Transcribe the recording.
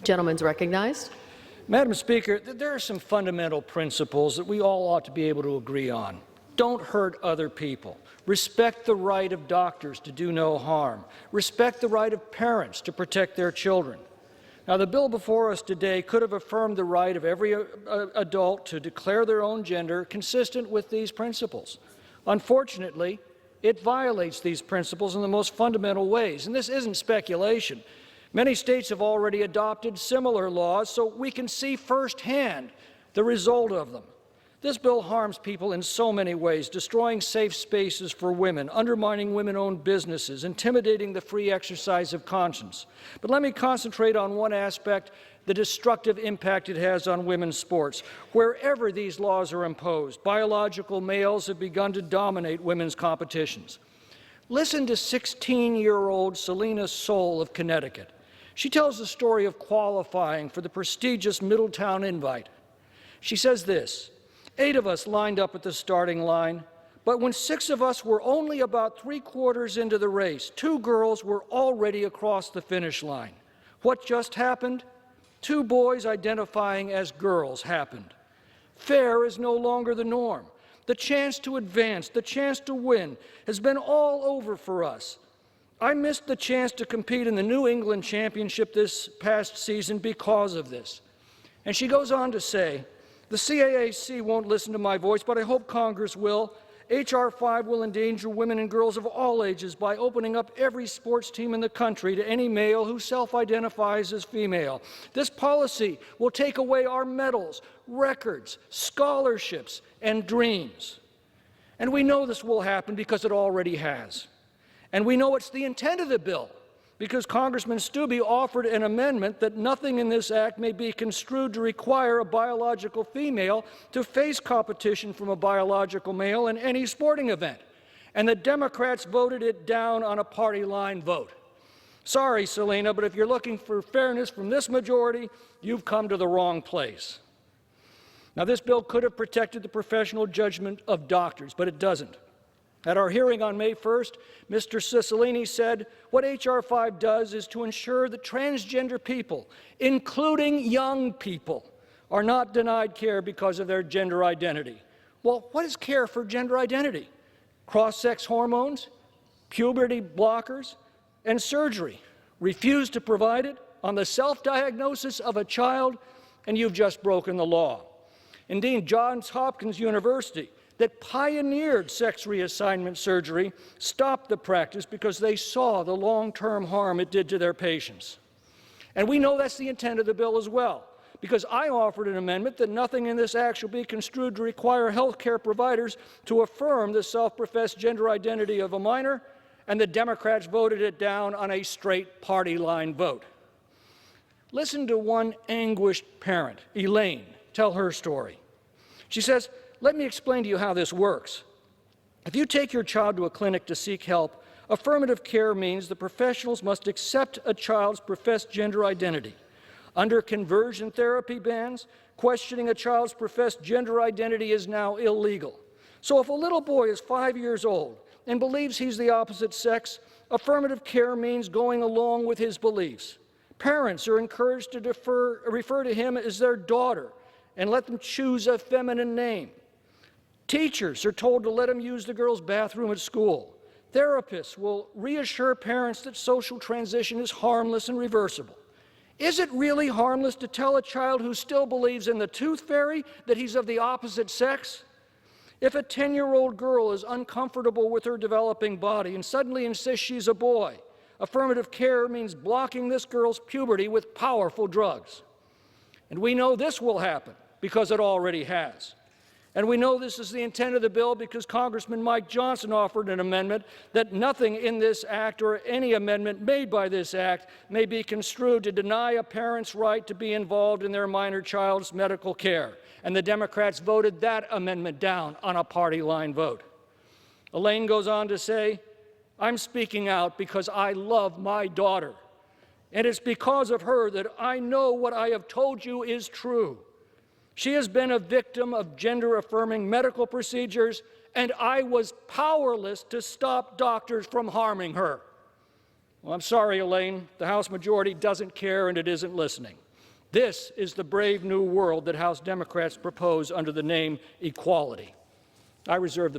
Gentleman's recognized. Madam Speaker, there are some fundamental principles that we all ought to be able to agree on. Don't hurt other people. Respect the right of doctors to do no harm. Respect the right of parents to protect their children. Now, the bill before us today could have affirmed the right of every adult to declare their own gender consistent with these principles. Unfortunately, it violates these principles in the most fundamental ways, and this isn't speculation. Many states have already adopted similar laws, so we can see firsthand the result of them. This bill harms people in so many ways, destroying safe spaces for women, undermining women-owned businesses, intimidating the free exercise of conscience. But let me concentrate on one aspect, the destructive impact it has on women's sports. Wherever these laws are imposed, biological males have begun to dominate women's competitions. Listen to 16-year-old Selena Soule of Connecticut. She tells the story of qualifying for the prestigious Middletown Invite. She says this: 8 of us lined up at the starting line, but when 6 of us were only about 3/4 into the race, 2 girls were already across the finish line. What just happened? 2 boys identifying as girls happened. Fair is no longer the norm. The chance to advance, the chance to win, has been all over for us. I missed the chance to compete in the New England Championship this past season because of this. And she goes on to say, the CAAC won't listen to my voice, but I hope Congress will. H.R. 5 will endanger women and girls of all ages by opening up every sports team in the country to any male who self-identifies as female. This policy will take away our medals, records, scholarships, and dreams. And we know this will happen because it already has. And we know it's the intent of the bill, because Congressman Stubbe offered an amendment that nothing in this act may be construed to require a biological female to face competition from a biological male in any sporting event. And the Democrats voted it down on a party line vote. Sorry, Selena, but if you're looking for fairness from this majority, you've come to the wrong place. Now, this bill could have protected the professional judgment of doctors, but it doesn't. At our hearing on May 1st, Mr. Cicilline said what H.R. 5 does is to ensure that transgender people, including young people, are not denied care because of their gender identity. Well, what is care for gender identity? Cross-sex hormones, puberty blockers, and surgery. Refuse to provide it on the self-diagnosis of a child, and you've just broken the law. Indeed, Johns Hopkins University, that pioneered sex reassignment surgery, stopped the practice because they saw the long-term harm it did to their patients. And we know that's the intent of the bill as well, because I offered an amendment that nothing in this act shall be construed to require health care providers to affirm the self-professed gender identity of a minor, and the Democrats voted it down on a straight party line vote. Listen to one anguished parent, Elaine, tell her story. She says, "Let me explain to you how this works. If you take your child to a clinic to seek help, affirmative care means the professionals must accept a child's professed gender identity. Under conversion therapy bans, questioning a child's professed gender identity is now illegal. So if a little boy is 5 years old and believes he's the opposite sex, affirmative care means going along with his beliefs. Parents are encouraged to refer to him as their daughter and let them choose a feminine name. Teachers are told to let them use the girls' bathroom at school. Therapists will reassure parents that social transition is harmless and reversible. Is it really harmless to tell a child who still believes in the tooth fairy that he's of the opposite sex? If a 10-year-old girl is uncomfortable with her developing body and suddenly insists she's a boy, affirmative care means blocking this girl's puberty with powerful drugs. And we know this will happen because it already has. And we know this is the intent of the bill because Congressman Mike Johnson offered an amendment that nothing in this act or any amendment made by this act may be construed to deny a parent's right to be involved in their minor child's medical care. And the Democrats voted that amendment down on a party line vote. Elaine goes on to say, "I'm speaking out because I love my daughter. And it's because of her that I know what I have told you is true. She has been a victim of gender-affirming medical procedures, and I was powerless to stop doctors from harming her." Well, I'm sorry, Elaine. The House majority doesn't care, and it isn't listening. This is the brave new world that House Democrats propose under the name equality. I reserve the